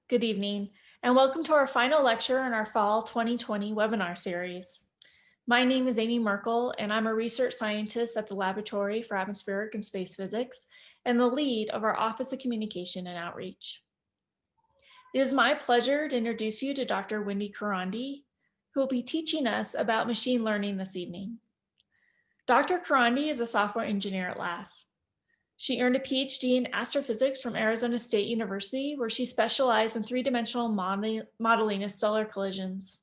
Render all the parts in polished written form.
Good evening, and welcome to our final lecture in our Fall 2020 webinar series. My name is Amy Merkel, and I'm a research scientist at the Laboratory for Atmospheric and Space Physics and the lead of our Office of Communication and Outreach. It is my pleasure to introduce you to Dr. Wendy Carande, who will be teaching us about machine learning this evening. Dr. Carande is a software engineer at LASP. She earned a PhD in astrophysics from Arizona State University, where she specialized in three-dimensional modeling of stellar collisions.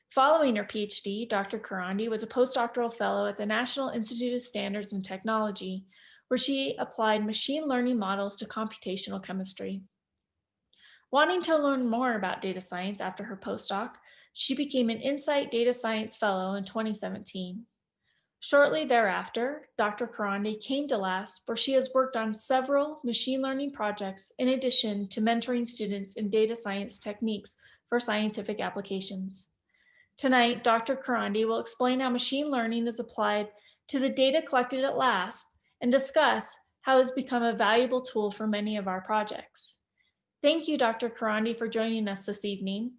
Following her PhD, Dr. Carande was a postdoctoral fellow at the National Institute of Standards and Technology, where she applied machine learning models to computational chemistry. Wanting to learn more about data science after her postdoc, she became an Insight Data Science Fellow in 2017. Shortly thereafter, Dr. Carande came to LASP, where she has worked on several machine learning projects in addition to mentoring students in data science techniques for scientific applications. Tonight, Dr. Carande will explain how machine learning is applied to the data collected at LASP and discuss how it's become a valuable tool for many of our projects. Thank you, Dr. Carande, for joining us this evening.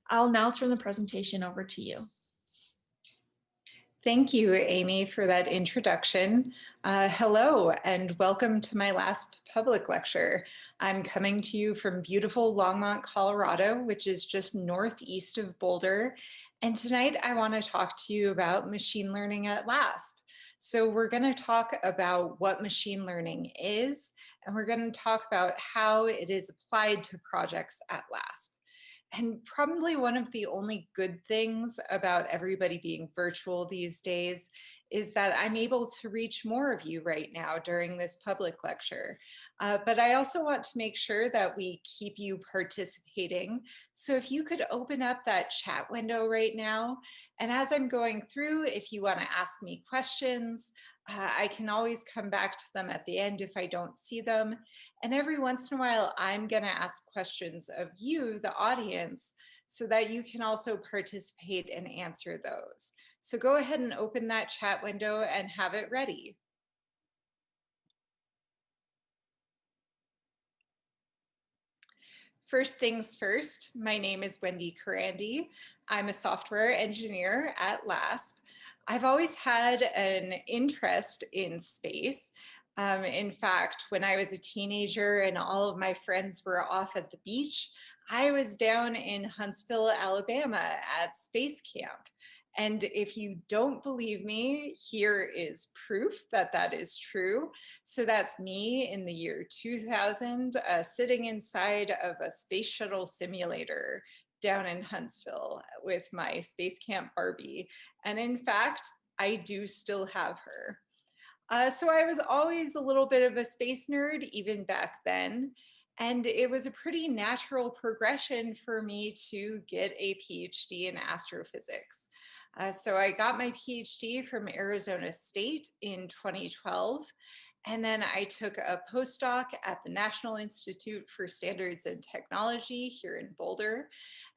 I'll now turn the presentation over to you. Thank you, Amy, for that introduction. Hello, and welcome to my last public lecture. I'm coming to you from beautiful Longmont, Colorado, which is just northeast of Boulder. And tonight I want to talk to you about machine learning at LASP. So we're going to talk about what machine learning is, and we're going to talk about how it is applied to projects at LASP. And probably one of the only good things about everybody being virtual these days is that I'm able to reach more of you right now during this public lecture. But I also want to make sure that we keep you participating. So if you could open up that chat window right now, and as I'm going through, if you want to ask me questions, I can always come back to them at the end if I don't see them. And every once in a while, I'm going to ask questions of you, the audience, so that you can also participate and answer those. So go ahead and open that chat window and have it ready. First things first, my name is Wendy Carande. I'm a software engineer at LASP. I've always had an interest in space. In fact, when I was a teenager and all of my friends were off at the beach, I was down in Huntsville, Alabama at space camp. And if you don't believe me, here is proof that that is true. So that's me in the year 2000, sitting inside of a space shuttle simulator down in Huntsville with my Space Camp Barbie. And in fact, I do still have her. So I was always a little bit of a space nerd, even back then. And it was a pretty natural progression for me to get a PhD in astrophysics. So I got my PhD from Arizona State in 2012. And then I took a postdoc at the National Institute for Standards and Technology here in Boulder.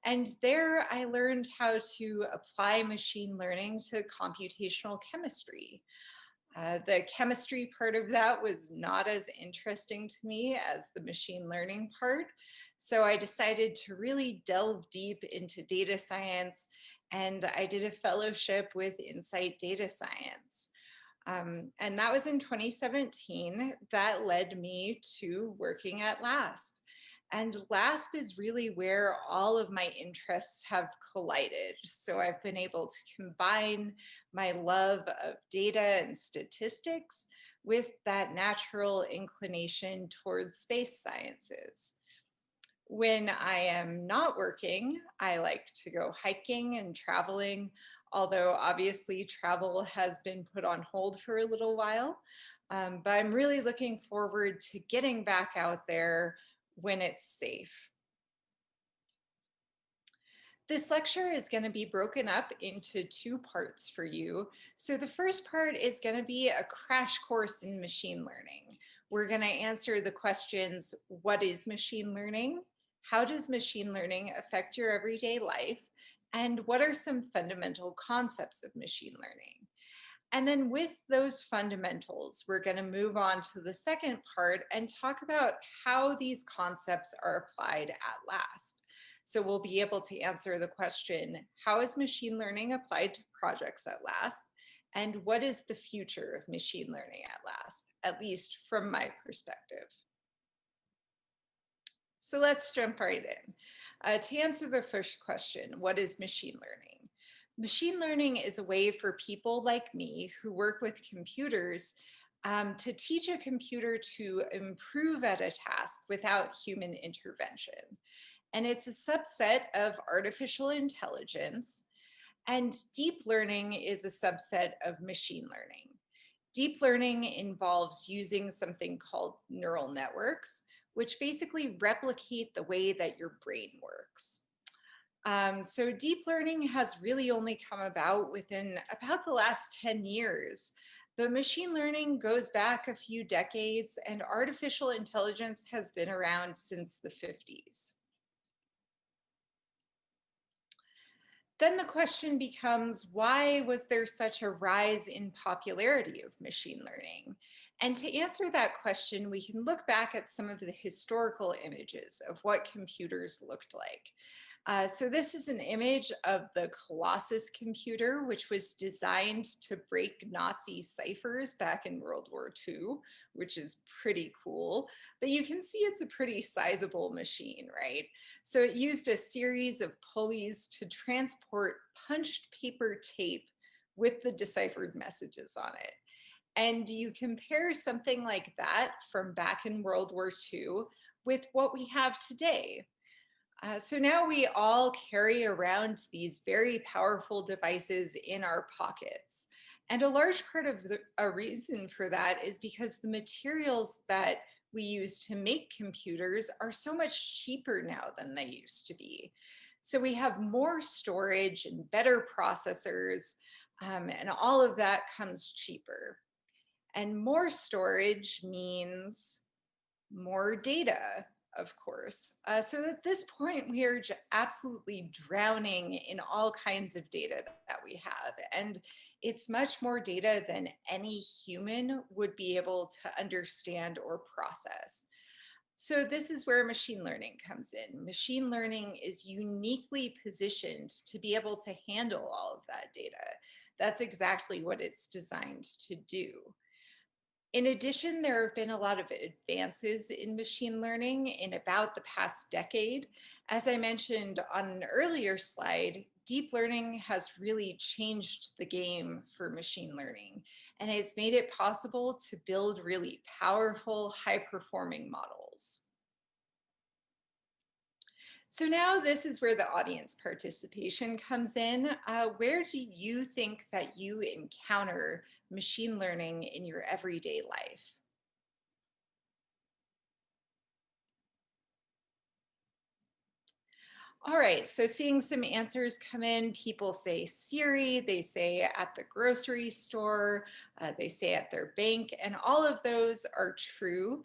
And there I learned how to apply machine learning to computational chemistry. The chemistry part of that was not as interesting to me as the machine learning part. So I decided to really delve deep into data science, and I did a fellowship with Insight Data Science. And that was in 2017. That led me to working at LASP. And LASP is really where all of my interests have collided. So I've been able to combine my love of data and statistics with that natural inclination towards space sciences. When I am not working, I like to go hiking and traveling, although obviously travel has been put on hold for a little while. But I'm really looking forward to getting back out there when it's safe. This lecture is going to be broken up into two parts for you. So the first part is going to be a crash course in machine learning. We're going to answer the questions, what is machine learning? How does machine learning affect your everyday life? And what are some fundamental concepts of machine learning? And then with those fundamentals, we're going to move on to the second part and talk about how these concepts are applied at LASP. So we'll be able to answer the question, how is machine learning applied to projects at LASP? And what is the future of machine learning at LASP, at least from my perspective? So let's jump right in. To answer the first question, what is machine learning? Machine learning is a way for people like me who work with computers to teach a computer to improve at a task without human intervention. And it's a subset of artificial intelligence. And deep learning is a subset of machine learning. Deep learning involves using something called neural networks, which basically replicate the way that your brain works. So deep learning has really only come about within about the last 10 years. But machine learning goes back a few decades, and artificial intelligence has been around since the 50s. Then the question becomes, why was there such a rise in popularity of machine learning? And to answer that question, we can look back at some of the historical images of what computers looked like. So this is an image of the Colossus computer, which was designed to break Nazi ciphers back in World War II, which is pretty cool. But you can see it's a pretty sizable machine, right? So it used a series of pulleys to transport punched paper tape with the deciphered messages on it. And you compare something like that from back in World War II with what we have today. So now we all carry around these very powerful devices in our pockets. And a large part of a reason for that is because the materials that we use to make computers are so much cheaper now than they used to be. So we have more storage and better processors, and all of that comes cheaper. And more storage means more data, of course. So at this point, we are absolutely drowning in all kinds of data that we have. And it's much more data than any human would be able to understand or process. So this is where machine learning comes in. Machine learning is uniquely positioned to be able to handle all of that data. That's exactly what it's designed to do. In addition, there have been a lot of advances in machine learning in about the past decade. As I mentioned on an earlier slide, deep learning has really changed the game for machine learning, and it's made it possible to build really powerful, high-performing models. So now this is where the audience participation comes in. Where do you think that you encounter machine learning in your everyday life? All right, so seeing some answers come in, people say Siri, they say at the grocery store, they say at their bank, and all of those are true.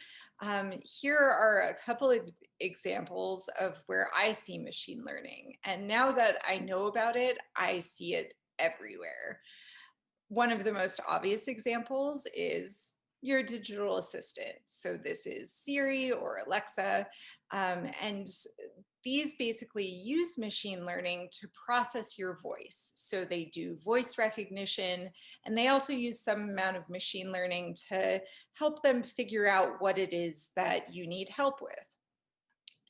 Here are a couple of examples of where I see machine learning. And now that I know about it, I see it everywhere. One of the most obvious examples is your digital assistant. So this is Siri or Alexa, and these basically use machine learning to process your voice. So they do voice recognition, and they also use some amount of machine learning to help them figure out what it is that you need help with.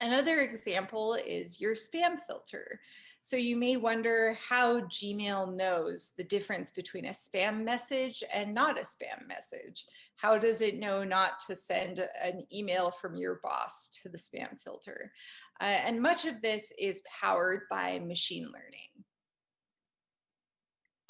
Another example is your spam filter. So you may wonder how Gmail knows the difference between a spam message and not a spam message. How does it know not to send an email from your boss to the spam filter? And much of this is powered by machine learning.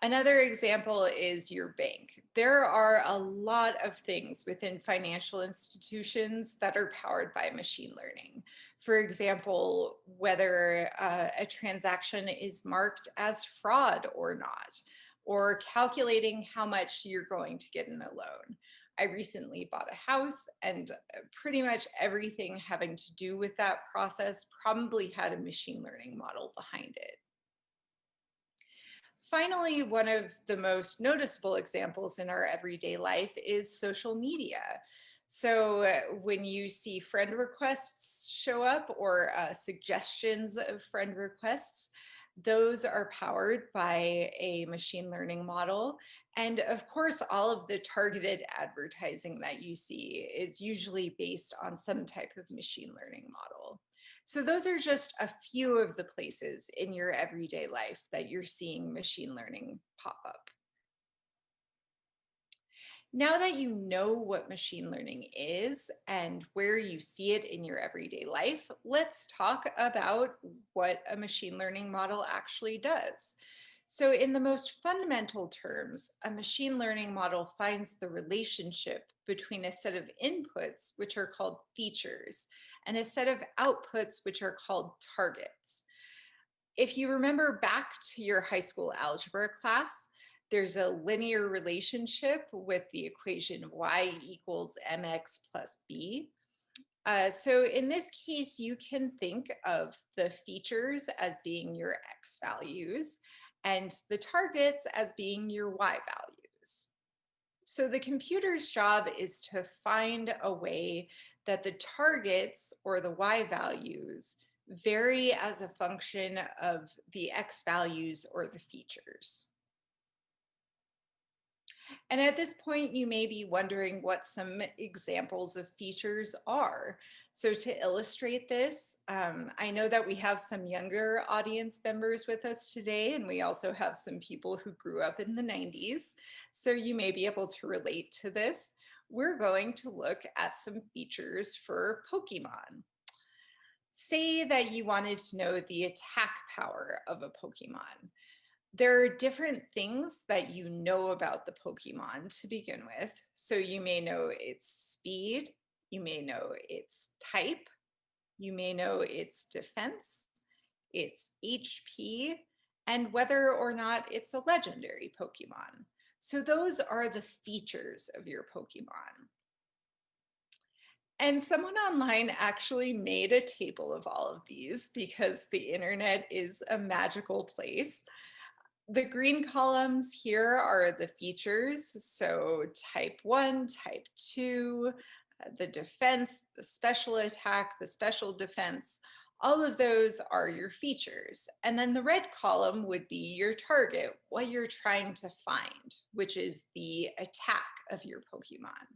Another example is your bank. There are a lot of things within financial institutions that are powered by machine learning. For example, whether a transaction is marked as fraud or not, or calculating how much you're going to get in a loan. I recently bought a house, and pretty much everything having to do with that process probably had a machine learning model behind it. Finally, one of the most noticeable examples in our everyday life is social media. So when you see friend requests show up or suggestions of friend requests, those are powered by a machine learning model. And of course, all of the targeted advertising that you see is usually based on some type of machine learning model. So those are just a few of the places in your everyday life that you're seeing machine learning pop up. Now that you know what machine learning is and where you see it in your everyday life, let's talk about what a machine learning model actually does. So in the most fundamental terms, a machine learning model finds the relationship between a set of inputs, which are called features, and a set of outputs, which are called targets. If you remember back to your high school algebra class, there's a linear relationship with the equation y equals mx plus b. So in this case, you can think of the features as being your x values and the targets as being your y values. So the computer's job is to find a way that the targets or the y values vary as a function of the x values or the features. And at this point, you may be wondering what some examples of features are. So to illustrate this, I know that we have some younger audience members with us today, and we also have some people who grew up in the 90s. So you may be able to relate to this. We're going to look at some features for Pokemon. Say that you wanted to know the attack power of a Pokemon. There are different things that you know about the Pokemon to begin with. So you may know its speed, you may know its type, you may know its defense, its HP, and whether or not it's a legendary Pokemon. So those are the features of your Pokemon. And someone online actually made a table of all of these because the internet is a magical place. The green columns here are the features, so type 1, type 2, the defense, the special attack, the special defense, all of those are your features. And then the red column would be your target, what you're trying to find, which is the attack of your Pokemon.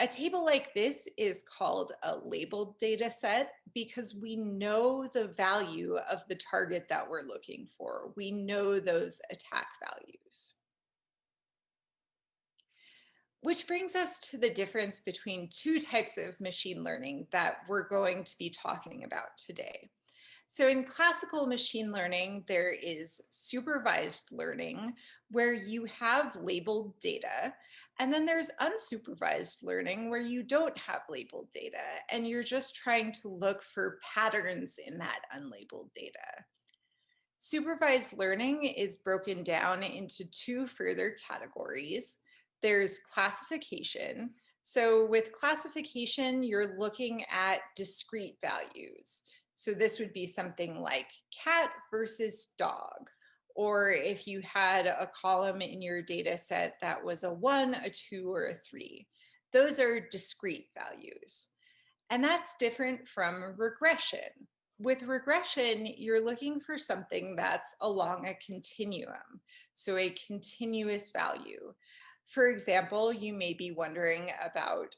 A table like this is called a labeled data set because we know the value of the target that we're looking for. We know those attack values. Which brings us to the difference between two types of machine learning that we're going to be talking about today. So in classical machine learning, there is supervised learning where you have labeled data, and then there's unsupervised learning where you don't have labeled data and you're just trying to look for patterns in that unlabeled data. Supervised learning is broken down into two further categories. There's classification. So with classification, you're looking at discrete values. So this would be something like cat versus dog. Or if you had a column in your data set that was a 1, a 2, or a 3. Those are discrete values. And that's different from regression. With regression, you're looking for something that's along a continuum, so a continuous value. For example, you may be wondering about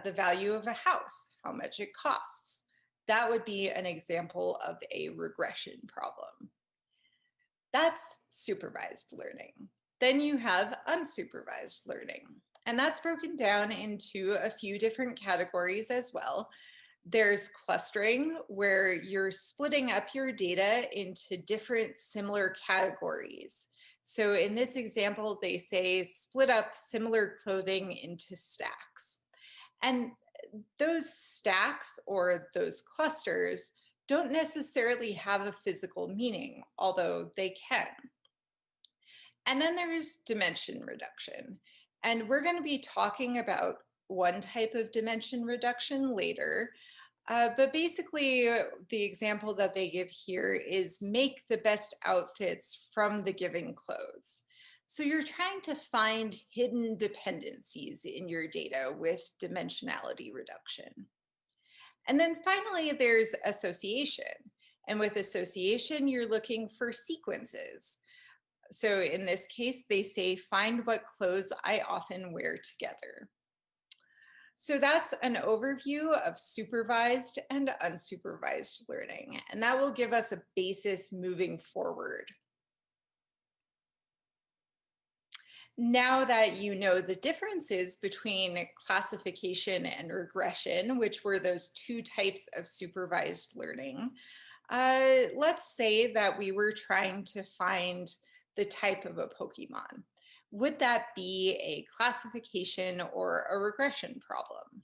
the value of a house, how much it costs. That would be an example of a regression problem. That's supervised learning. Then you have unsupervised learning, and that's broken down into a few different categories as well. There's clustering, where you're splitting up your data into different similar categories. So in this example, they say split up similar clothing into stacks. And those stacks or those clusters don't necessarily have a physical meaning, although they can. And then there's dimension reduction. And we're going to be talking about one type of dimension reduction later. But basically, the example that they give here is make the best outfits from the given clothes. So you're trying to find hidden dependencies in your data with dimensionality reduction. And then finally, there's association. And with association, you're looking for sequences. So in this case, they say, find what clothes I often wear together. So that's an overview of supervised and unsupervised learning, and that will give us a basis moving forward. Now that you know the differences between classification and regression, which were those two types of supervised learning, let's say that we were trying to find the type of a Pokemon. Would that be a classification or a regression problem?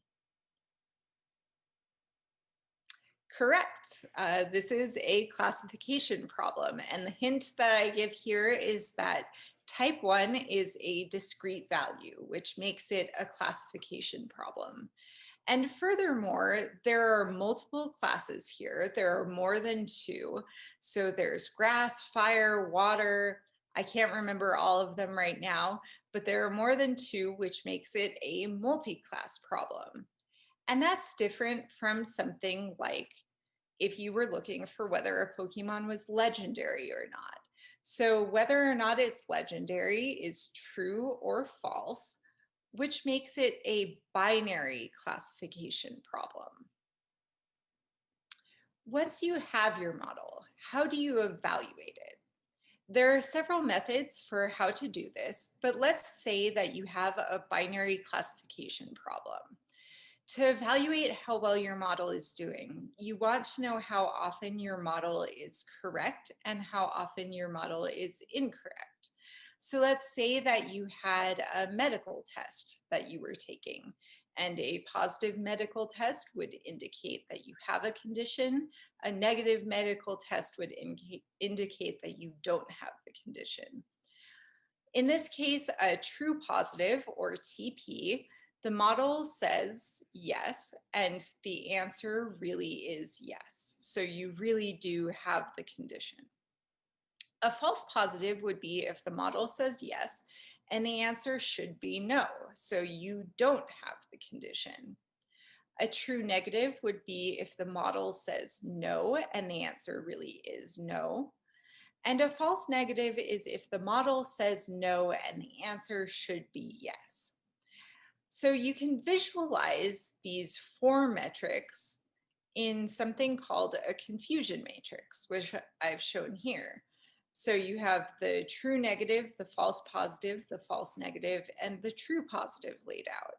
Correct. This is a classification problem. And the hint that I give here is that type 1 is a discrete value, which makes it a classification problem. And furthermore, there are multiple classes here. There are more than two. So there's grass, fire, water. I can't remember all of them right now, but there are more than two, which makes it a multi-class problem. And that's different from something like if you were looking for whether a Pokemon was legendary or not. So whether or not it's legendary is true or false, which makes it a binary classification problem. Once you have your model, how do you evaluate it? There are several methods for how to do this, but let's say that you have a binary classification problem. To evaluate how well your model is doing, you want to know how often your model is correct and how often your model is incorrect. So let's say that you had a medical test that you were taking, and a positive medical test would indicate that you have a condition. A negative medical test would indicate that you don't have the condition. In this case, a true positive, or TP, the model says yes, and the answer really is yes. So you really do have the condition. A false positive would be if the model says yes, and the answer should be no. So you don't have the condition. A true negative would be if the model says no, and the answer really is no. And a false negative is if the model says no and the answer should be yes. So you can visualize these four metrics in something called a confusion matrix, which I've shown here. So you have the true negative, the false positive, the false negative, and the true positive laid out.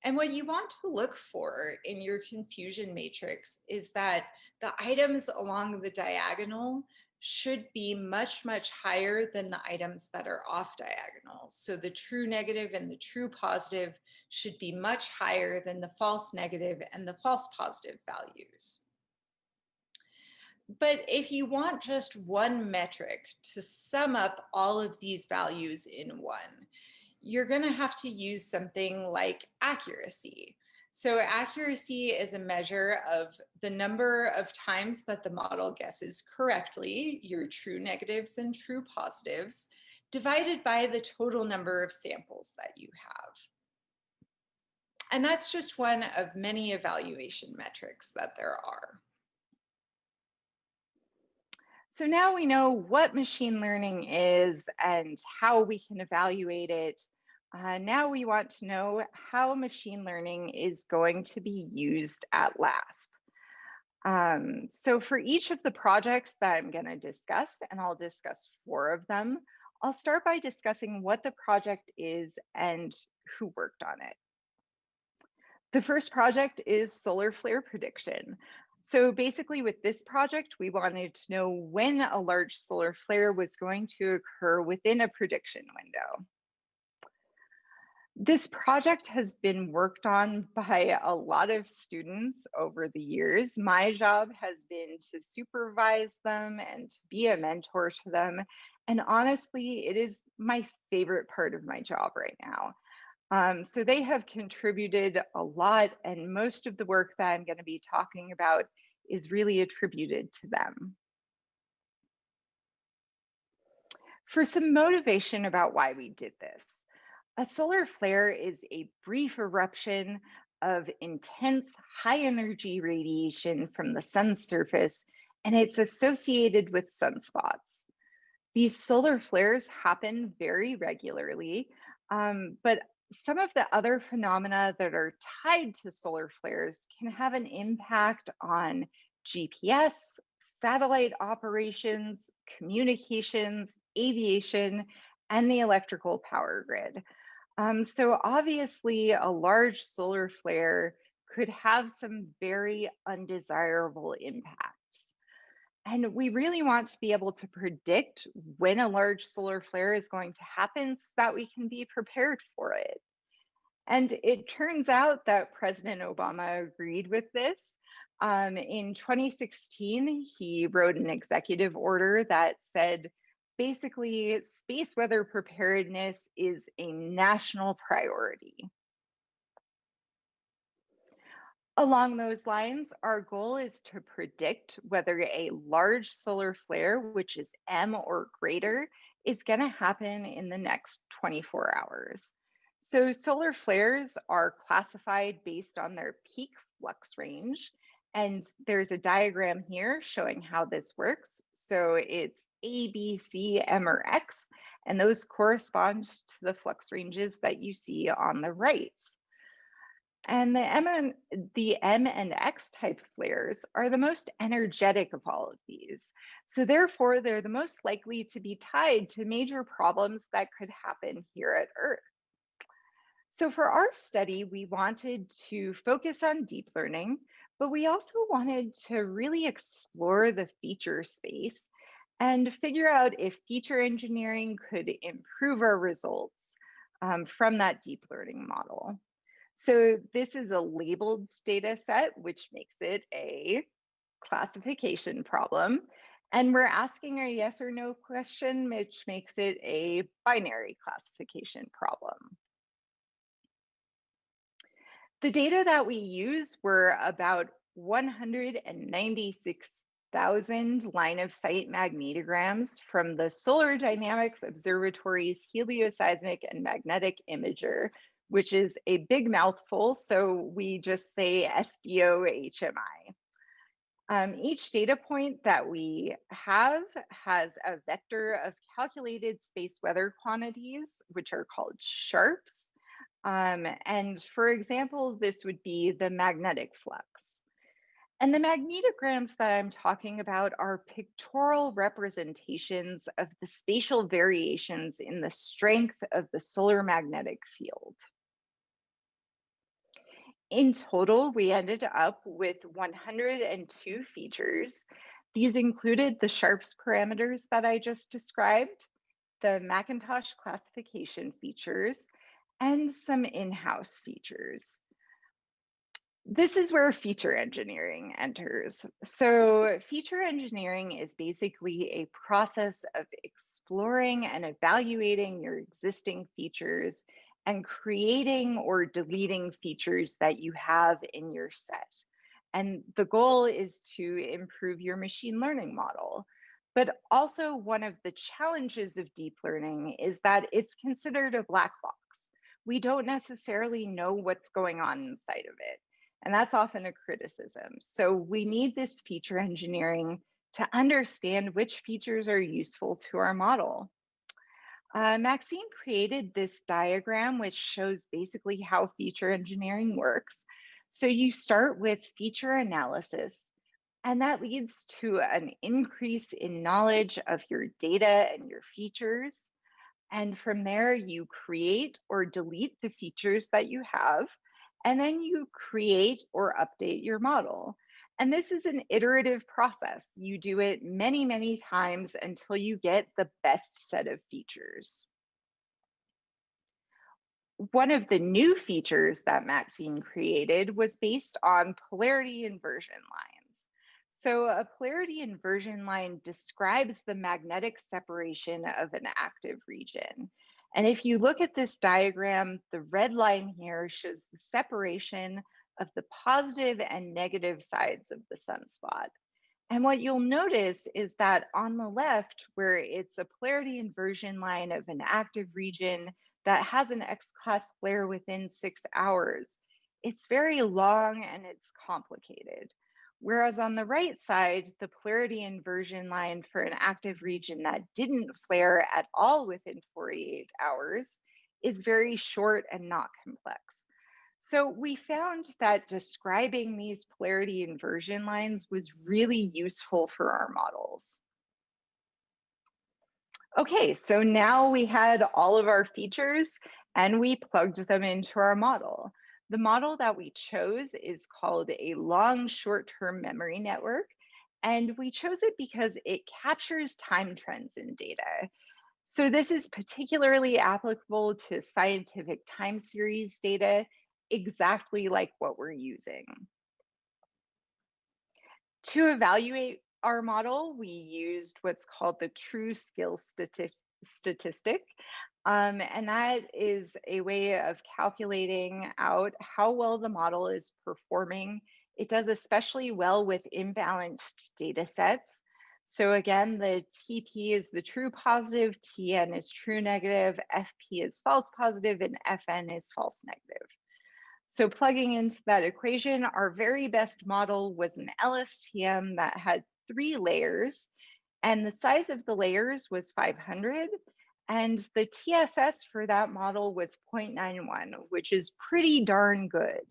And what you want to look for in your confusion matrix is that the items along the diagonal should be much, much higher than the items that are off diagonal. So the true negative and the true positive should be much higher than the false negative and the false positive values. But if you want just one metric to sum up all of these values in one, you're going to have to use something like accuracy. So accuracy is a measure of the number of times that the model guesses correctly, your true negatives and true positives, divided by the total number of samples that you have. And that's just one of many evaluation metrics that there are. So now we know what machine learning is and how we can evaluate it. Now we want to know how machine learning is going to be used at LASP. So for each of the projects that I'm going to discuss, and I'll discuss 4 of them, I'll start by discussing what the project is and who worked on it. The first project is solar flare prediction. So basically with this project, we wanted to know when a large solar flare was going to occur within a prediction window. This project has been worked on by a lot of students over the years. My job has been to supervise them and to be a mentor to them. And honestly, it is my favorite part of my job right now. So they have contributed a lot, and most of the work that I'm going to be talking about is really attributed to them. For some motivation about why we did this, a solar flare is a brief eruption of intense high energy radiation from the sun's surface, and it's associated with sunspots. These solar flares happen very regularly, but some of the other phenomena that are tied to solar flares can have an impact on GPS, satellite operations, communications, aviation, and the electrical power grid. So obviously, a large solar flare could have some very undesirable impacts. And we really want to be able to predict when a large solar flare is going to happen so that we can be prepared for it. And it turns out that President Obama agreed with this. In 2016, he wrote an executive order that said, basically, space weather preparedness is a national priority. Along those lines, our goal is to predict whether a large solar flare, which is M or greater, is going to happen in the next 24 hours. So solar flares are classified based on their peak flux range. And there's a diagram here showing how this works. So it's A, B, C, M, or X, and those correspond to the flux ranges that you see on the right. And the M and X type flares are the most energetic of all of these. So therefore, they're the most likely to be tied to major problems that could happen here at Earth. So for our study, we wanted to focus on deep learning, but we also wanted to really explore the feature space and figure out if feature engineering could improve our results from that deep learning model. So this is a labeled data set, which makes it a classification problem. And we're asking a yes or no question, which makes it a binary classification problem. The data that we use were about 196,000 line of sight magnetograms from the Solar Dynamics Observatory's helioseismic and magnetic imager, which is a big mouthful, so we just say SDOHMI. Each data point that we have has a vector of calculated space weather quantities, which are called SHARPs. And for example, this would be the magnetic flux. And the magnetograms that I'm talking about are pictorial representations of the spatial variations in the strength of the solar magnetic field. In total, we ended up with 102 features. These included the SHARPS parameters that I just described, the Macintosh classification features, and some in-house features. This is where feature engineering enters. So feature engineering is basically a process of exploring and evaluating your existing features and creating or deleting features that you have in your set. And the goal is to improve your machine learning model. But also one of the challenges of deep learning is that it's considered a black box. We don't necessarily know what's going on inside of it. And that's often a criticism. So we need this feature engineering to understand which features are useful to our model. Maxine created this diagram, which shows basically how feature engineering works. So you start with feature analysis, and that leads to an increase in knowledge of your data and your features. And from there, you create or delete the features that you have, and then you create or update your model. And this is an iterative process. You do it many, many times until you get the best set of features. One of the new features that Maxine created was based on polarity inversion lines. So a polarity inversion line describes the magnetic separation of an active region. And if you look at this diagram, the red line here shows the separation of the positive and negative sides of the sunspot. And what you'll notice is that on the left, where it's a polarity inversion line of an active region that has an X-class flare within 6 hours, it's very long and it's complicated. Whereas on the right side, the polarity inversion line for an active region that didn't flare at all within 48 hours is very short and not complex. So we found that describing these polarity inversion lines was really useful for our models. Okay, so now we had all of our features and we plugged them into our model. The model that we chose is called a long short-term memory network. And we chose it because it captures time trends in data. So this is particularly applicable to scientific time series data, exactly like what we're using. To evaluate our model, we used what's called the true skill statistic. And that is a way of calculating out how well the model is performing. It does especially well with imbalanced data sets. So again, the TP is the true positive, TN is true negative, FP is false positive, and FN is false negative. So plugging into that equation, our very best model was an LSTM that had 3 layers, and the size of the layers was 500, and the TSS for that model was 0.91, which is pretty darn good.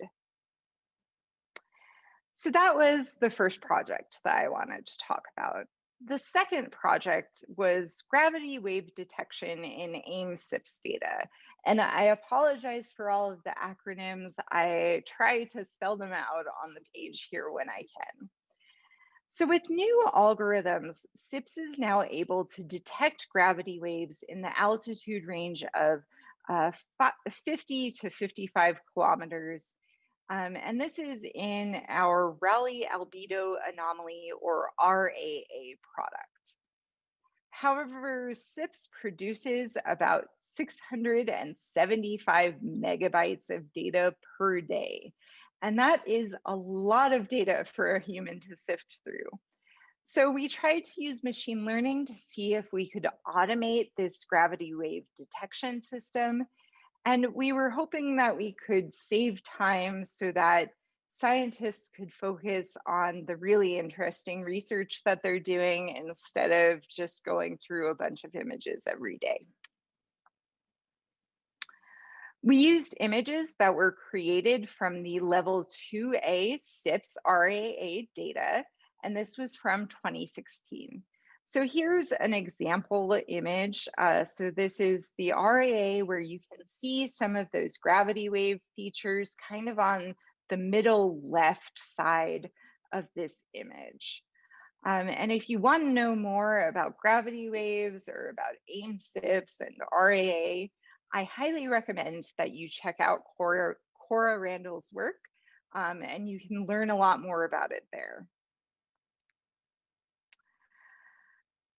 So that was the first project that I wanted to talk about. The second project was gravity wave detection in CIPS data. And I apologize for all of the acronyms. I try to spell them out on the page here when I can. So with new algorithms, CIPS is now able to detect gravity waves in the altitude range of 50 to 55 kilometers. And this is in our Rayleigh albedo anomaly, or RAA product. However, CIPS produces about 675 megabytes of data per day. And that is a lot of data for a human to sift through. So we tried to use machine learning to see if we could automate this gravity wave detection system. And we were hoping that we could save time so that scientists could focus on the really interesting research that they're doing instead of just going through a bunch of images every day. We used images that were created from the level 2A CIPS RAA data, and this was from 2016. So here's an example image. So this is the RAA where you can see some of those gravity wave features kind of on the middle left side of this image. And if you want to know more about gravity waves or about CIPS and RAA, I highly recommend that you check out Cora Randall's work, and you can learn a lot more about it there.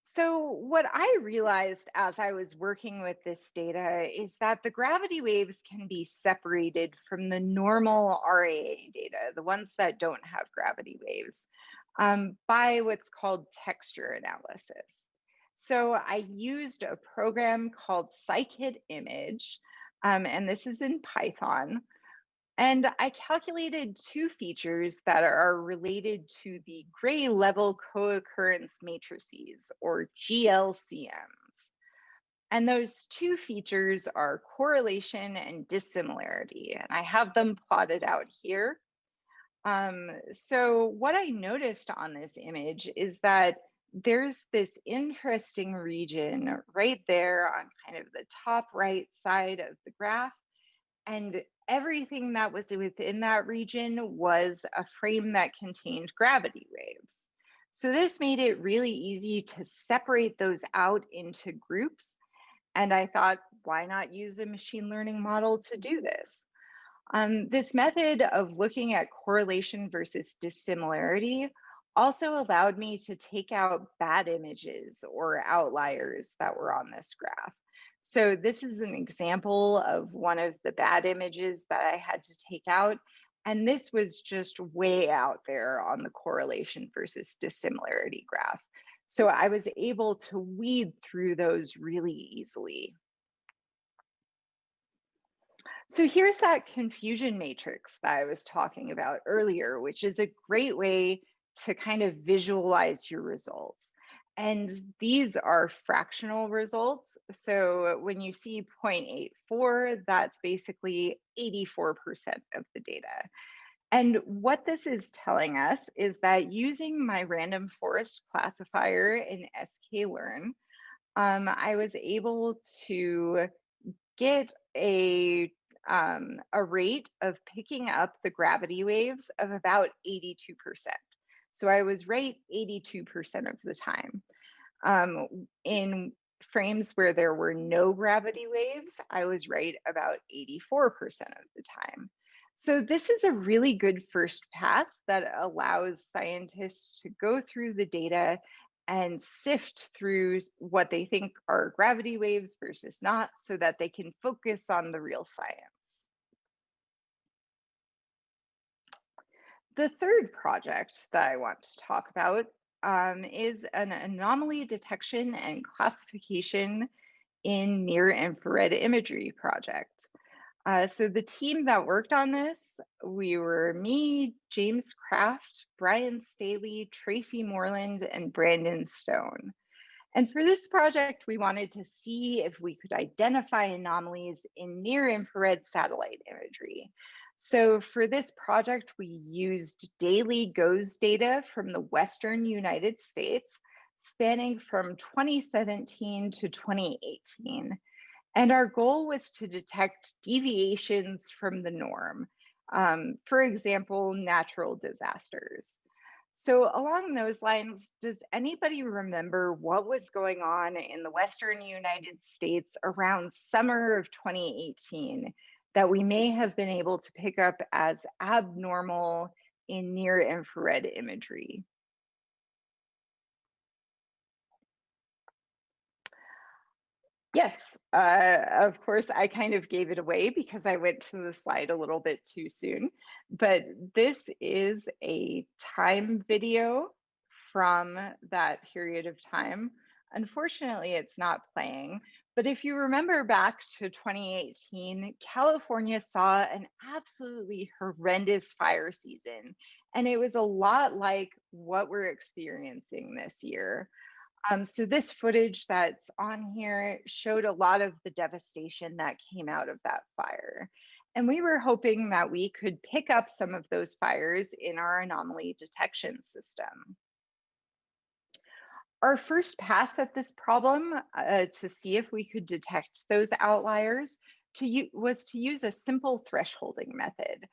So what I realized as I was working with this data is that the gravity waves can be separated from the normal RAA data, the ones that don't have gravity waves, by what's called texture analysis. So I used a program called scikit-image, and this is in Python. And I calculated 2 features that are related to the gray level co-occurrence matrices, or GLCMs. And those 2 features are correlation and dissimilarity. And I have them plotted out here. So what I noticed on this image is that there's this interesting region right there on kind of the top right side of the graph. And everything that was within that region was a frame that contained gravity waves. So this made it really easy to separate those out into groups. And I thought, why not use a machine learning model to do this? This method of looking at correlation versus dissimilarity also allowed me to take out bad images or outliers that were on this graph. So this is an example of one of the bad images that I had to take out. And this was just way out there on the correlation versus dissimilarity graph. So I was able to weed through those really easily. So here's that confusion matrix that I was talking about earlier, which is a great way to kind of visualize your results. And these are fractional results. So when you see 0.84, that's basically 84% of the data. And what this is telling us is that using my random forest classifier in sklearn, I was able to get a rate of picking up the gravity waves of about 82%. So I was right 82% of the time. In frames where there were no gravity waves, I was right about 84% of the time. So this is a really good first pass that allows scientists to go through the data and sift through what they think are gravity waves versus not, so that they can focus on the real science. The third project that I want to talk about is an anomaly detection and classification in near-infrared imagery project. So the team that worked on this, we were me, James Kraft, Brian Staley, Tracy Moreland, and Brandon Stone. And for this project, we wanted to see if we could identify anomalies in near-infrared satellite imagery. So for this project, we used daily GOES data from the Western United States, spanning from 2017 to 2018. And our goal was to detect deviations from the norm, for example, natural disasters. So along those lines, does anybody remember what was going on in the Western United States around summer of 2018 that we may have been able to pick up as abnormal in near infrared imagery? Yes, of course, I kind of gave it away because I went to the slide a little bit too soon, but this is a time video from that period of time. Unfortunately, it's not playing, but if you remember back to 2018, California saw an absolutely horrendous fire season, and it was a lot like what we're experiencing this year. So this footage that's on here showed a lot of the devastation that came out of that fire. And we were hoping that we could pick up some of those fires in our anomaly detection system. Our first pass at this problem to see if we could detect those outliers was to use a simple thresholding method.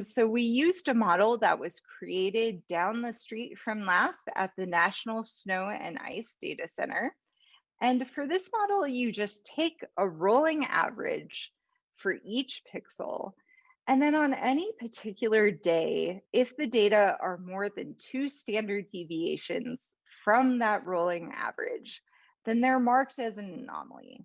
So we used a model that was created down the street from LASP at the National Snow and Ice Data Center. And for this model, you just take a rolling average for each pixel. And then on any particular day, if the data are more than 2 standard deviations from that rolling average, then they're marked as an anomaly.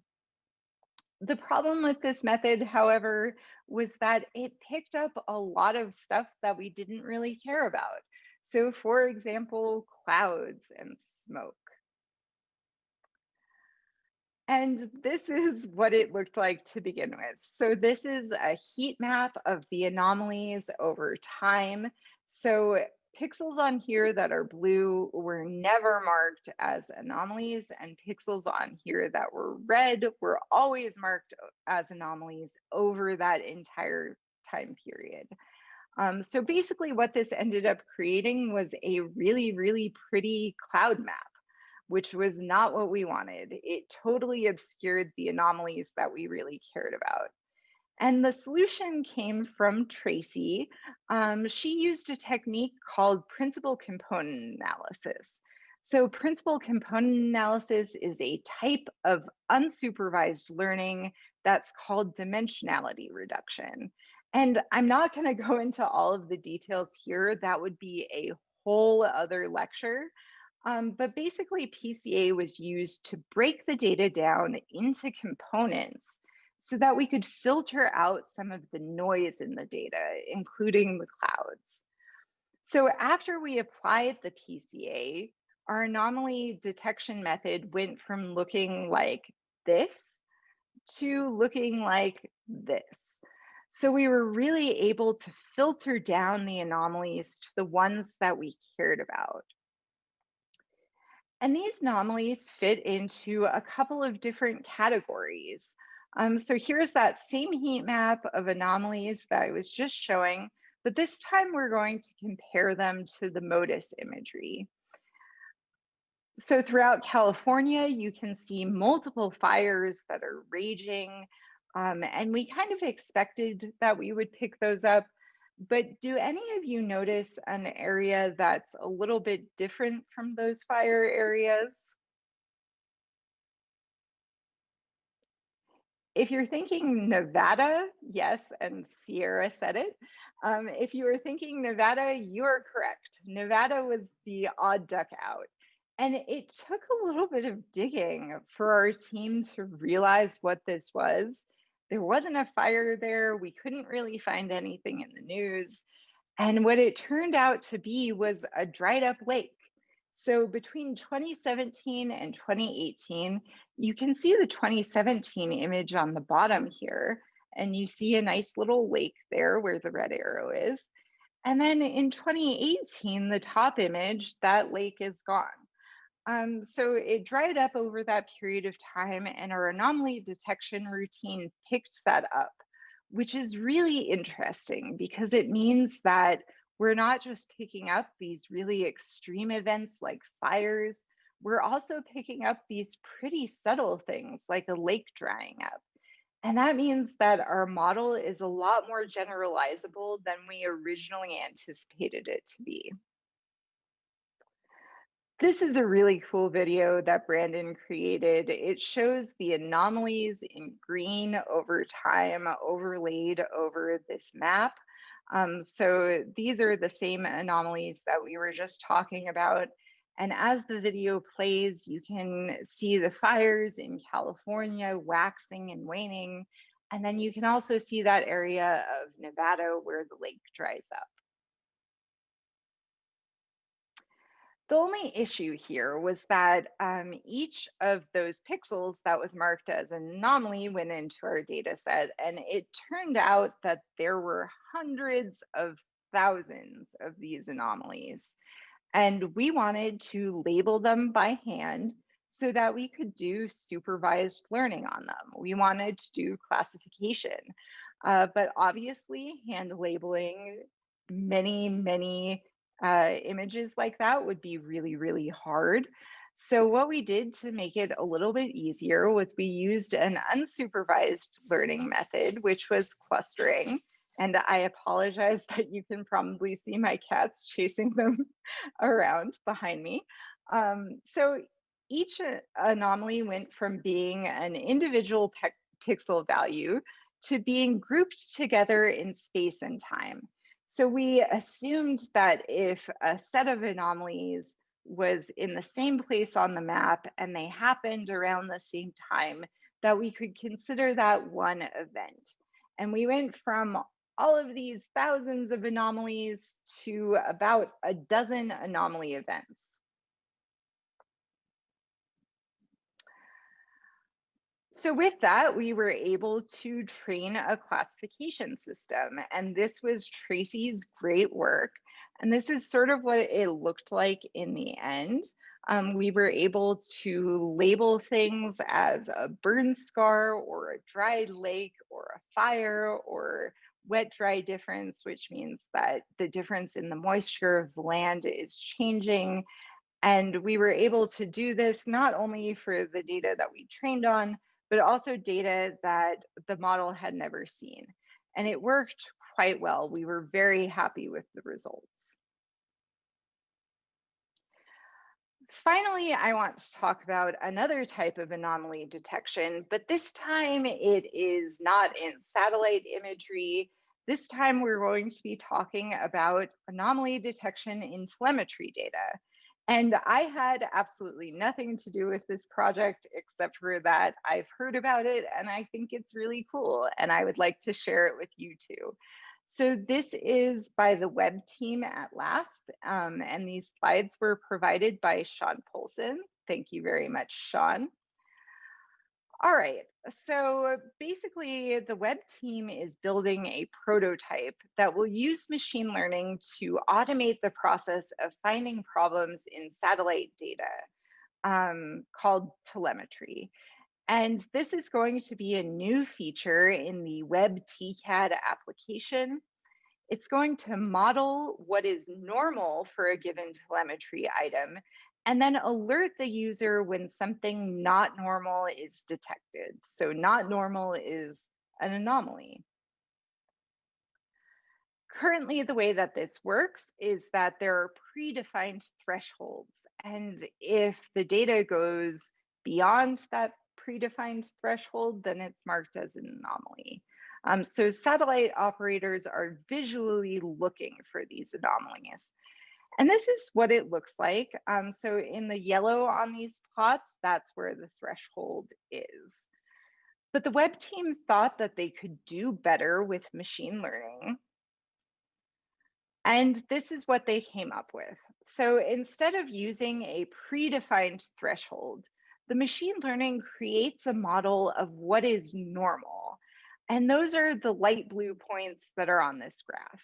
The problem with this method, however, was that it picked up a lot of stuff that we didn't really care about. So for example, clouds and smoke. And this is what it looked like to begin with. So this is a heat map of the anomalies over time. So pixels on here that are blue were never marked as anomalies, and pixels on here that were red were always marked as anomalies over that entire time period. So basically what this ended up creating was a really, really pretty cloud map, which was not what we wanted. It totally obscured the anomalies that we really cared about. And the solution came from Tracy. She used a technique called principal component analysis. So principal component analysis is a type of unsupervised learning that's called dimensionality reduction. And I'm not going to go into all of the details here. That would be a whole other lecture. But basically, PCA was used to break the data down into components so that we could filter out some of the noise in the data, including the clouds. So after we applied the PCA, our anomaly detection method went from looking like this to looking like this. So we were really able to filter down the anomalies to the ones that we cared about. And these anomalies fit into a couple of different categories. So here's that same heat map of anomalies that I was just showing, but this time we're going to compare them to the MODIS imagery. So throughout California, you can see multiple fires that are raging, and we kind of expected that we would pick those up. But do any of you notice an area that's a little bit different from those fire areas? If you're thinking Nevada, yes, and Sierra said it. If you were thinking Nevada, you are correct. Nevada was the odd duck out. And it took a little bit of digging for our team to realize what this was. There wasn't a fire there. We couldn't really find anything in the news. And what it turned out to be was a dried up lake. So between 2017 and 2018, you can see the 2017 image on the bottom here, and you see a nice little lake there where the red arrow is. And then in 2018, the top image, that lake is gone. So it dried up over that period of time, and our anomaly detection routine picked that up, which is really interesting because it means that we're not just picking up these really extreme events like fires, we're also picking up these pretty subtle things like a lake drying up. And that means that our model is a lot more generalizable than we originally anticipated it to be. This is a really cool video that Brandon created. It shows the anomalies in green over time overlaid over this map. So these are the same anomalies that we were just talking about. And as the video plays, you can see the fires in California waxing and waning. And then you can also see that area of Nevada where the lake dries up. The only issue here was that each of those pixels that was marked as an anomaly went into our data set, and it turned out that there were hundreds of thousands of these anomalies. And we wanted to label them by hand so that we could do supervised learning on them. We wanted to do classification, but obviously hand labeling many images like that would be really, really hard. So what we did to make it a little bit easier was we used an unsupervised learning method, which was clustering. And I apologize that you can probably see my cats chasing them around behind me. So each anomaly went from being an individual pixel value to being grouped together in space and time. So we assumed that if a set of anomalies was in the same place on the map and they happened around the same time, that we could consider that one event. And we went from all of these thousands of anomalies to about a dozen anomaly events. So with that, we were able to train a classification system, and this was Tracy's great work. And this is sort of what it looked like in the end. We were able to label things as a burn scar or a dried lake or a fire or wet dry difference, which means that the difference in the moisture of the land is changing. And we were able to do this not only for the data that we trained on, but also data that the model had never seen. And it worked quite well. We were very happy with the results. Finally, I want to talk about another type of anomaly detection, but this time it is not in satellite imagery. This time we're going to be talking about anomaly detection in telemetry data. And I had absolutely nothing to do with this project except for that I've heard about it and I think it's really cool and I would like to share it with you too. So this is by the web team at LASP, and these slides were provided by Sean Polson. Thank you very much, Sean. All right, so basically the web team is building a prototype that will use machine learning to automate the process of finding problems in satellite data called telemetry. And this is going to be a new feature in the web TCAD application. It's going to model what is normal for a given telemetry item and then alert the user when something not normal is detected. So not normal is an anomaly. Currently, the way that this works is that there are predefined thresholds. And if the data goes beyond that predefined threshold, then it's marked as an anomaly. So satellite operators are visually looking for these anomalies. And this is what it looks like. So in the yellow on these plots, that's where the threshold is. But the web team thought that they could do better with machine learning. And this is what they came up with. So instead of using a predefined threshold, the machine learning creates a model of what is normal. And those are the light blue points that are on this graph.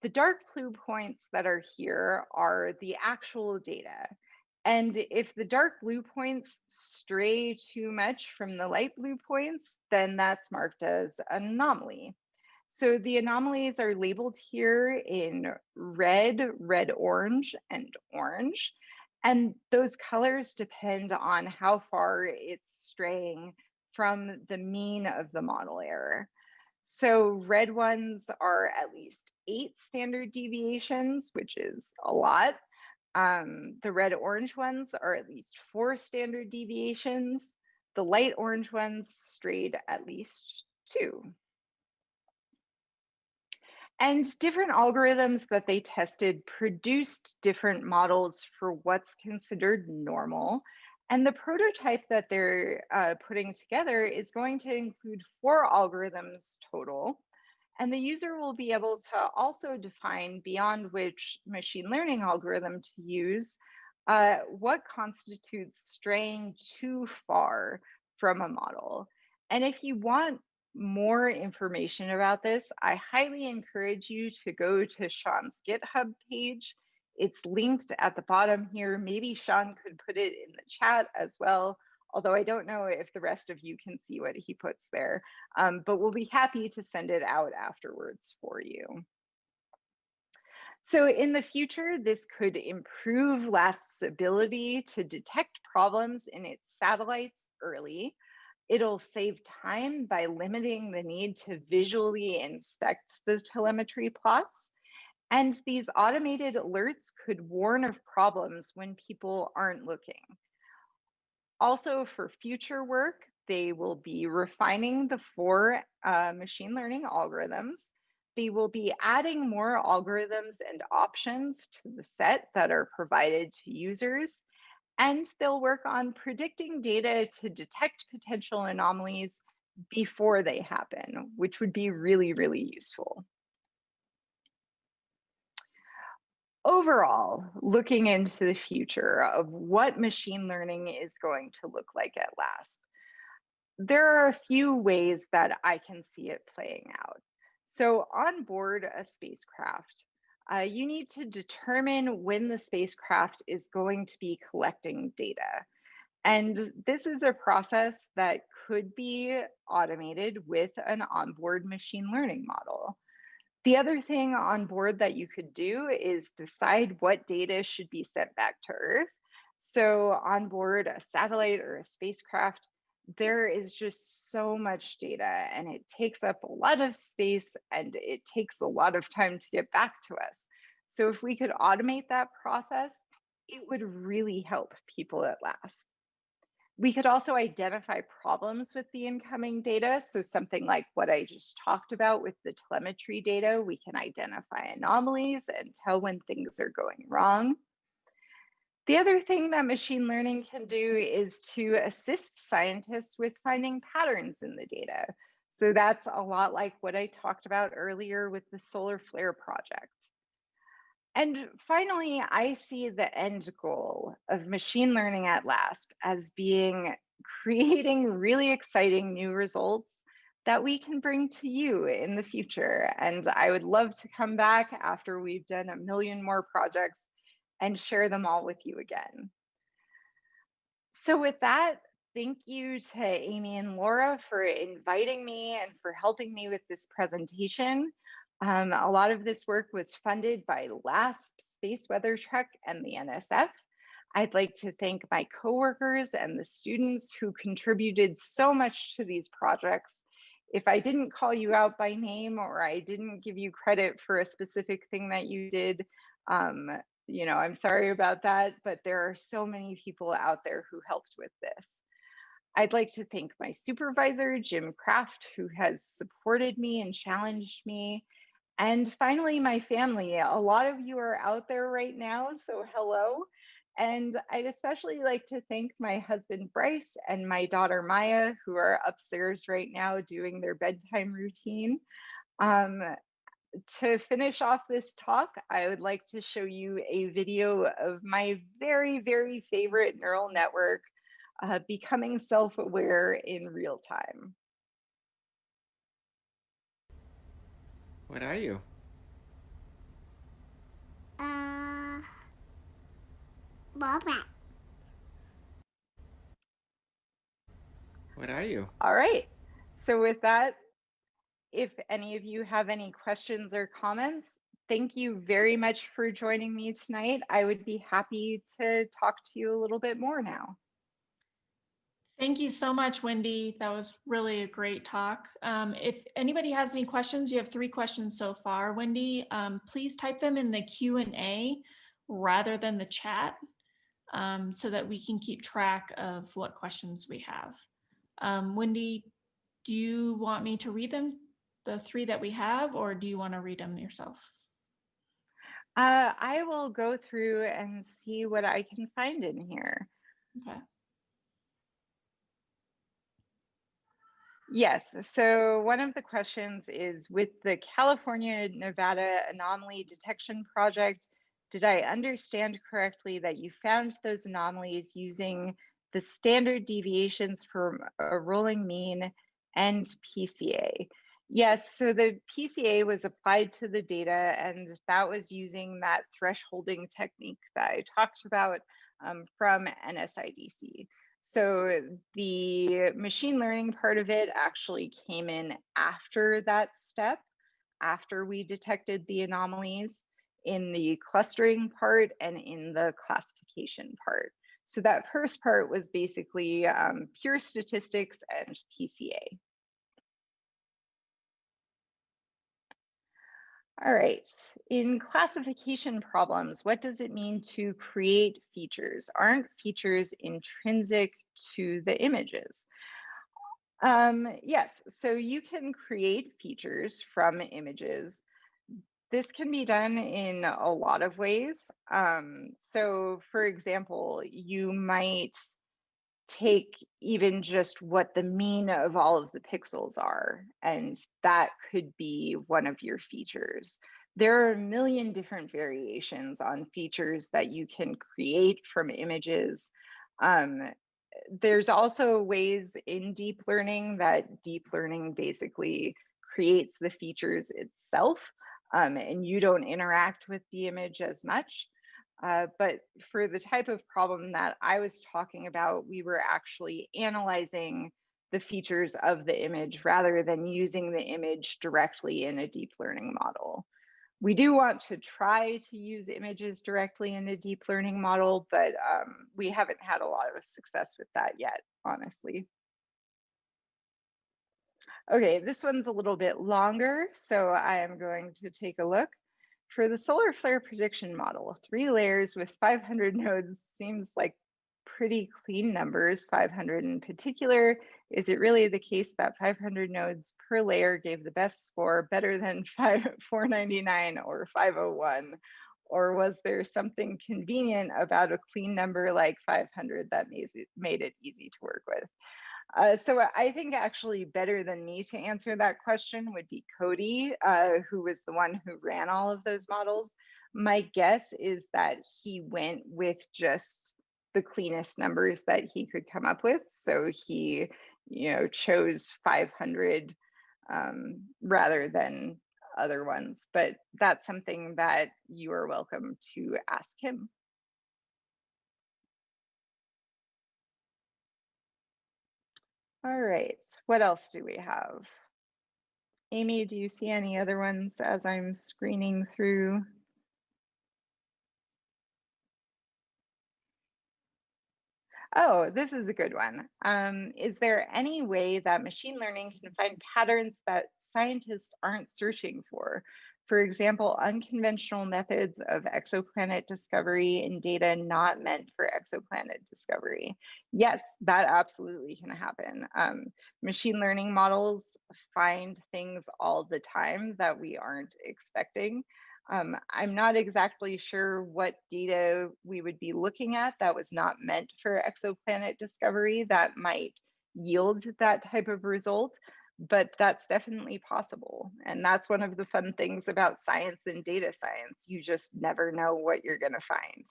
The dark blue points that are here are the actual data. And if the dark blue points stray too much from the light blue points, then that's marked as an anomaly. So the anomalies are labeled here in red, red, orange, and orange. And those colors depend on how far it's straying from the mean of the model error. So red ones are at least 8 standard deviations, which is a lot. The red orange ones are at least 4 standard deviations. The light orange ones strayed at least 2. And different algorithms that they tested produced different models for what's considered normal. And the prototype that they're putting together is going to include 4 algorithms total. And the user will be able to also define beyond which machine learning algorithm to use what constitutes straying too far from a model. And if you want more information about this, I highly encourage you to go to Sean's GitHub page. It's linked at the bottom here. Maybe Sean could put it in the chat as well, although I don't know if the rest of you can see what he puts there, but we'll be happy to send it out afterwards for you. So in the future, this could improve LASP's ability to detect problems in its satellites early. It'll save time by limiting the need to visually inspect the telemetry plots. And these automated alerts could warn of problems when people aren't looking. Also, for future work, they will be refining the 4 machine learning algorithms. They will be adding more algorithms and options to the set that are provided to users. And they'll work on predicting data to detect potential anomalies before they happen, which would be really, really useful. Overall, looking into the future of what machine learning is going to look like at LASP, there are a few ways that I can see it playing out. So on board a spacecraft, you need to determine when the spacecraft is going to be collecting data. And this is a process that could be automated with an onboard machine learning model. The other thing on board that you could do is decide what data should be sent back to Earth. So on board a satellite or a spacecraft, there is just so much data and it takes up a lot of space and it takes a lot of time to get back to us. So if we could automate that process, it would really help people at LASP. We could also identify problems with the incoming data. So something like what I just talked about with the telemetry data, we can identify anomalies and tell when things are going wrong. The other thing that machine learning can do is to assist scientists with finding patterns in the data. So that's a lot like what I talked about earlier with the solar flare project. And finally, I see the end goal of machine learning at LASP as being creating really exciting new results that we can bring to you in the future. And I would love to come back after we've done a million more projects and share them all with you again. So with that, thank you to Amy and Laura for inviting me and for helping me with this presentation. A lot of this work was funded by LASP, Space Weather Truck, and the NSF. I'd like to thank my coworkers and the students who contributed so much to these projects. If I didn't call you out by name or I didn't give you credit for a specific thing that you did, I'm sorry about that, but there are so many people out there who helped with this. I'd like to thank my supervisor, Jim Kraft, who has supported me and challenged me. And finally, my family. A lot of you are out there right now, so hello. And I'd especially like to thank my husband, Bryce, and my daughter, Maya, who are upstairs right now doing their bedtime routine. To finish off this talk, I would like to show you a video of my very, very favorite neural network, becoming self-aware in real time. What are you? Robot. What are you? All right, so with that, if any of you have any questions or comments, thank you very much for joining me tonight. I would be happy to talk to you a little bit more now. Thank you so much, Wendy. That was really a great talk. If anybody has any questions, you have 3 questions so far. Wendy, please type them in the Q&A rather than the chat so that we can keep track of what questions we have. Wendy, do you want me to read them, the 3 that we have, or do you want to read them yourself? I will go through and see what I can find in here. Okay. Yes, so one of the questions is, with the California-Nevada Anomaly Detection Project, did I understand correctly that you found those anomalies using the standard deviations from a rolling mean and PCA? Yes, so the PCA was applied to the data, and that was using that thresholding technique that I talked about from NSIDC. So the machine learning part of it actually came in after that step, after we detected the anomalies in the clustering part and in the classification part. So that first part was basically pure statistics and PCA. All right, in classification problems, what does it mean to create features? Aren't features intrinsic to the images? Yes, so you can create features from images. This can be done in a lot of ways. So for example, you might take even just what the mean of all of the pixels are, and that could be one of your features. There are a million different variations on features that you can create from images. There's also ways in deep learning that deep learning basically creates the features itself, and you don't interact with the image as much. But for the type of problem that I was talking about, we were actually analyzing the features of the image rather than using the image directly in a deep learning model. We do want to try to use images directly in a deep learning model, but we haven't had a lot of success with that yet, honestly. Okay, this one's a little bit longer, so I am going to take a look. For the solar flare prediction model, 3 layers with 500 nodes seems like pretty clean numbers, 500 in particular. Is it really the case that 500 nodes per layer gave the best score, better than 499 or 501? Or was there something convenient about a clean number like 500 that made it easy to work with? So I think actually better than me to answer that question would be Cody, who was the one who ran all of those models. My guess is that he went with just the cleanest numbers that he could come up with. So he, chose 500 rather than other ones. But that's something that you are welcome to ask him. All right, what else do we have? Amy, do you see any other ones as I'm screening through? Oh, this is a good one. Is there any way that machine learning can find patterns that scientists aren't searching for? For example, unconventional methods of exoplanet discovery in data not meant for exoplanet discovery. Yes, that absolutely can happen. Machine learning models find things all the time that we aren't expecting. I'm not exactly sure what data we would be looking at that was not meant for exoplanet discovery that might yield that type of result, but that's definitely possible. And that's one of the fun things about science and data science. You just never know what you're going to find.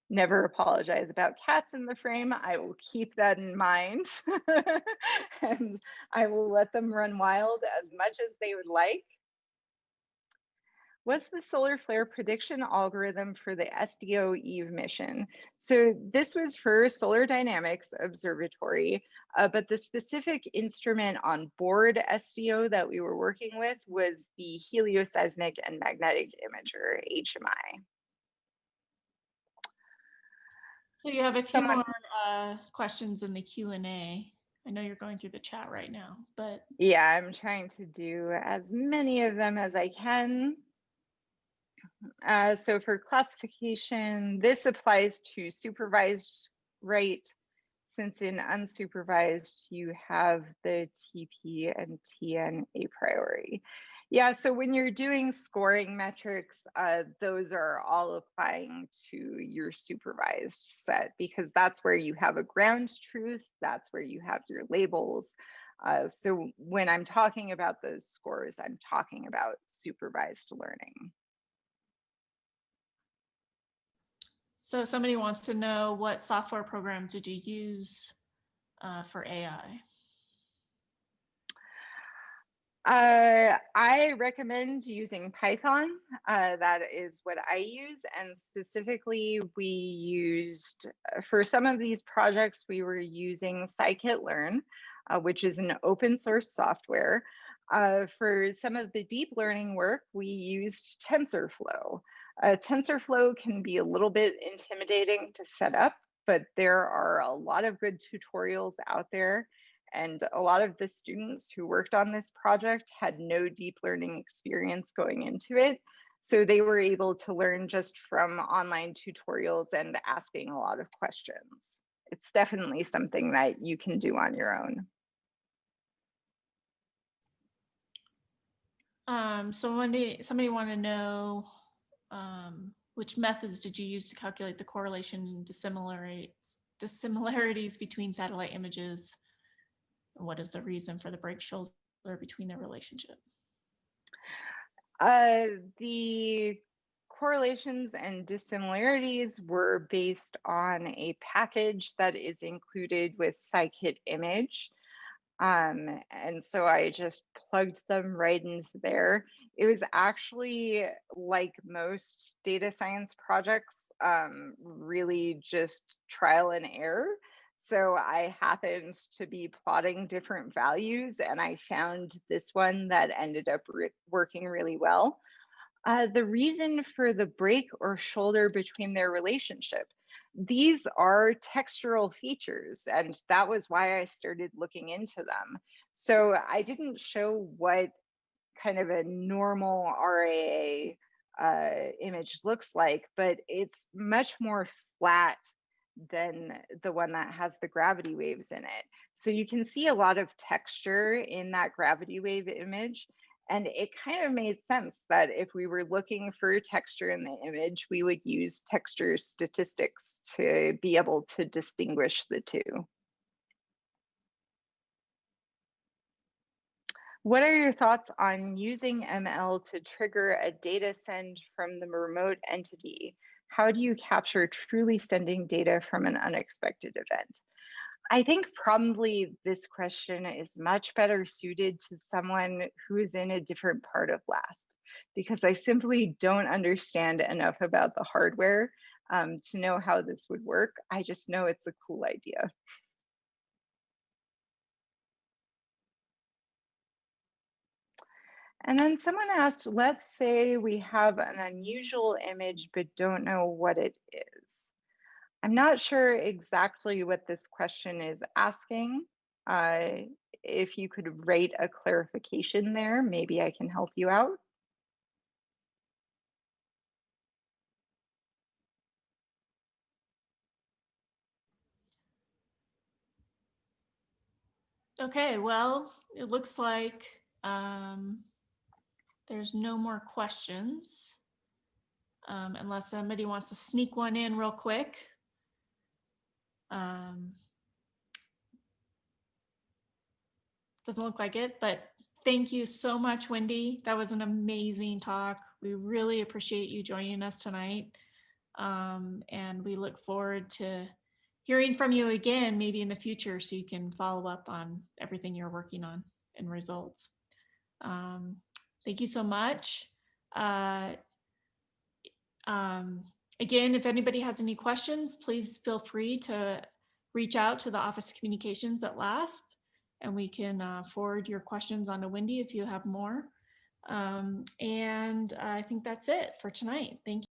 Never apologize about cats in the frame. I will keep that in mind. And I will let them run wild as much as they would like. What's the solar flare prediction algorithm for the SDO Eve mission? So this was for Solar Dynamics Observatory, but the specific instrument on board SDO that we were working with was the Helioseismic and Magnetic Imager, HMI. So you have a few more questions in the Q&A. I know you're going through the chat right now, but. Yeah, I'm trying to do as many of them as I can. So for classification, this applies to supervised, right? Since in unsupervised, you have the TP and TN a priori. Yeah, so when you're doing scoring metrics, those are all applying to your supervised set because that's where you have a ground truth, that's where you have your labels. So when I'm talking about those scores, I'm talking about supervised learning. So somebody wants to know, what software programs did you use for AI? I recommend using Python. That is what I use. And specifically, we used, for some of these projects, we were using scikit-learn, which is an open source software. For some of the deep learning work, we used TensorFlow. TensorFlow can be a little bit intimidating to set up, but there are a lot of good tutorials out there. And a lot of the students who worked on this project had no deep learning experience going into it. So they were able to learn just from online tutorials and asking a lot of questions. It's definitely something that you can do on your own. So somebody wanted to know, which methods did you use to calculate the correlation and dissimilarities between satellite images? What is the reason for the break shoulder between their relationship? The correlations and dissimilarities were based on a package that is included with scikit-image. And so I just plugged them right into there. It was actually, like most data science projects, really just trial and error. So I happened to be plotting different values and I found this one that ended up working really well. The reason for the break or shoulder between their relationship, these are textural features, and that was why I started looking into them. So I didn't show what kind of a normal RAA image looks like, but it's much more flat than the one that has the gravity waves in it. So you can see a lot of texture in that gravity wave image. And it kind of made sense that if we were looking for texture in the image, we would use texture statistics to be able to distinguish the two. What are your thoughts on using ML to trigger a data send from the remote entity? How do you capture truly sending data from an unexpected event? I think probably this question is much better suited to someone who is in a different part of LASP, because I simply don't understand enough about the hardware to know how this would work. I just know it's a cool idea. And then someone asked, let's say we have an unusual image, but don't know what it is. I'm not sure exactly what this question is asking. If you could rate a clarification there, maybe I can help you out. Okay, well, it looks like there's no more questions unless somebody wants to sneak one in real quick. Doesn't look like it, but thank you so much, Wendy. That was an amazing talk. We really appreciate you joining us tonight. And we look forward to hearing from you again, maybe in the future, so you can follow up on everything you're working on and results. Thank you so much. Again, if anybody has any questions, please feel free to reach out to the Office of Communications at LASP, and we can forward your questions on to Wendy if you have more. And I think that's it for tonight. Thank you.